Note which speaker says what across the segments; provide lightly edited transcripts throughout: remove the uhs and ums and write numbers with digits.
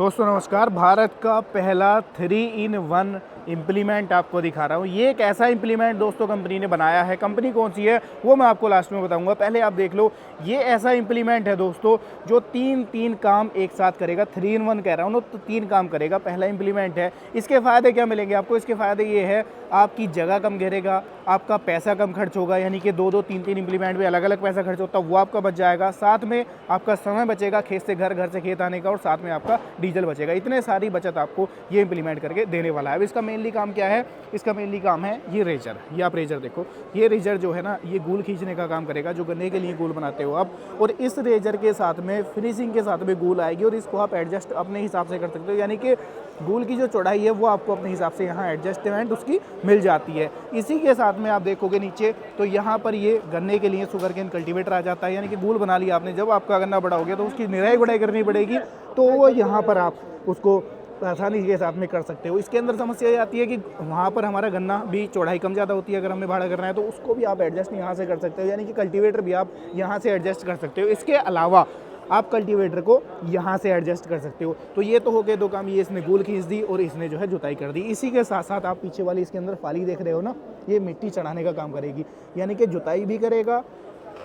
Speaker 1: दोस्तों नमस्कार। भारत का पहला 3-in-1 इम्प्लीमेंट आपको दिखा रहा हूँ। ये एक ऐसा इम्प्लीमेंट दोस्तों कंपनी ने बनाया है। कंपनी कौन सी है वो मैं आपको लास्ट में बताऊंगा। पहले आप देख लो, ये ऐसा इम्प्लीमेंट है दोस्तों जो तीन काम एक साथ करेगा। 3-in-1 कह रहा हूँ ना, तो 3 काम करेगा। पहला इम्प्लीमेंट है। इसके फ़ायदे क्या मिलेंगे आपको? इसके फ़ायदे ये है, आपकी जगह कम घेरेगा, आपका पैसा कम खर्च होगा, यानी कि 2-2 3-3 इम्प्लीमेंट में अलग अलग पैसा खर्च होता है वो आपका बच जाएगा। साथ में आपका समय बचेगा खेत से घर, घर से खेत आने का, और साथ में आपका डीजल बचेगा। इतने सारी बचत आपको ये इंप्लीमेंट करके देने वाला है। अब इसका मेनली काम क्या है? इसका मेनली काम है ये रेजर। ये आप रेजर देखो, ये रेजर जो है ना, ये गूल खींचने का काम करेगा, जो गन्ने के लिए गूल बनाते हो आप। और इस रेजर के साथ में फिनिशिंग के साथ में गूल आएगी, और इसको आप एडजस्ट अपने हिसाब से कर सकते हो, यानी कि गूल की जो चौड़ाई है वो आपको अपने हिसाब से यहाँ एडजस्टमेंट उसकी मिल जाती है। इसी के साथ में आप देखोगे नीचे, तो यहाँ पर ये गन्ने के लिए शुगर केन कल्टीवेटर आ जाता है, यानी कि गूल बना लिया आपने। जब आपका गन्ना बड़ा हो गया तो उसकी निराई गुड़ाई करनी पड़ेगी, तो वो यहाँ पर आप उसको आसानी के साथ में कर सकते हो। इसके अंदर समस्या ये आती है कि वहाँ पर हमारा गन्ना भी चौड़ाई कम ज़्यादा होती है, अगर हमें भाड़ा करना है तो उसको भी आप एडजस्ट यहाँ से कर सकते हो, यानी कि कल्टीवेटर भी आप यहाँ से एडजस्ट कर सकते हो। इसके अलावा आप कल्टीवेटर को यहाँ से एडजस्ट कर सकते हो। तो ये तो हो गए 2 काम। ये इसने गूल खींच दी और इसने जो है जुताई कर दी। इसी के साथ साथ आप पीछे वाली इसके अंदर फाली देख रहे हो ना, ये मिट्टी चढ़ाने का काम करेगी, यानी कि जुताई भी करेगा,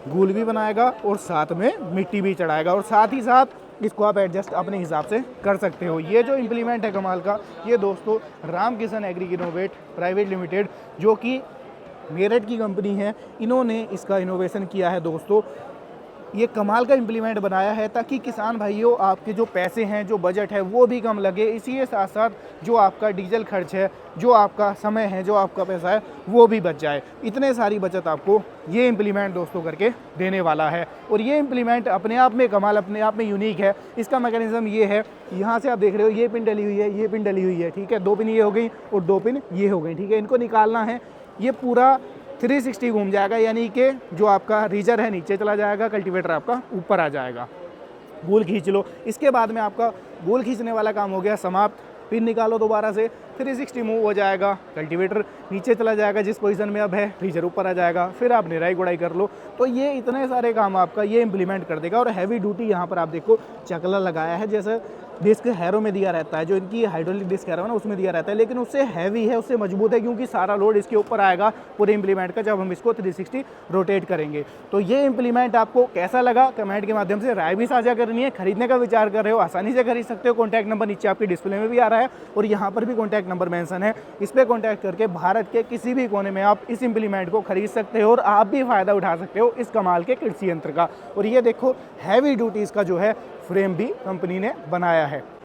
Speaker 1: गूल भी बनाएगा और साथ में मिट्टी भी चढ़ाएगा, और साथ ही साथ इसको आप एडजस्ट अपने हिसाब से कर सकते हो। ये जो इम्प्लीमेंट है कमाल का, ये दोस्तों Ramkishan agri innovate private limited, जो कि मेरठ की कंपनी है, इन्होंने इसका इनोवेशन किया है दोस्तों। ये कमाल का इम्प्लीमेंट बनाया है ताकि किसान भाइयों आपके जो पैसे हैं, जो बजट है वो भी कम लगे। इसी के साथ साथ जो आपका डीजल खर्च है, जो आपका समय है, जो आपका पैसा है वो भी बच जाए। इतने सारी बचत आपको ये इम्प्लीमेंट दोस्तों करके देने वाला है। और ये इम्प्लीमेंट अपने आप में कमाल, अपने आप में यूनिक है। इसका मैकेनिज्म ये है, यहाँ से आप देख रहे हो ये पिन डली हुई है, ये पिन डली हुई है, ठीक है। 2 पिन ये हो गई और 2 पिन ये हो गई, ठीक है। इनको निकालना है, ये पूरा 360 घूम जाएगा, यानी कि जो आपका रीजर है नीचे चला जाएगा, कल्टीवेटर आपका ऊपर आ जाएगा। गूल खींच लो। इसके बाद में आपका गूल खींचने वाला काम हो गया समाप्त। पिन निकालो दोबारा से, 360 मूव हो जाएगा, कल्टीवेटर नीचे चला जाएगा जिस पोजीशन में अब है, रीजर ऊपर आ जाएगा, फिर आप निराई गुड़ाई कर लो। तो ये इतने सारे काम आपका ये इम्प्लीमेंट कर देगा। और हैवी ड्यूटी यहाँ पर आप देखो चकला लगाया है, जैसे डिस्क हैरो में दिया रहता है, जो इनकी हाइड्रोलिक डिस्क हैरो है ना उसमें दिया रहता है, लेकिन उससे हैवी है, उससे मजबूत है, क्योंकि सारा लोड इसके ऊपर आएगा पूरे इम्प्लीमेंट का जब हम इसको 360 रोटेट करेंगे। तो ये इम्प्लीमेंट आपको कैसा लगा कमेंट के माध्यम से राय भी साझा करनी है। खरीदने का विचार कर रहे हो, आसानी से खरीद सकते हो। कॉन्टैक्ट नंबर नीचे आपकी डिस्प्ले में भी आ रहा है और यहाँ पर भी कॉन्टैक्ट नंबर मेंशन है। इस पर कॉन्टैक्ट करके भारत के किसी भी कोने में आप इस इम्प्लीमेंट को खरीद सकते हो और आप भी फायदा उठा सकते हो इस कमाल के कृषि यंत्र का। और ये देखो हैवी ड्यूटी इसका जो है फ्रेम भी कंपनी ने बनाया है।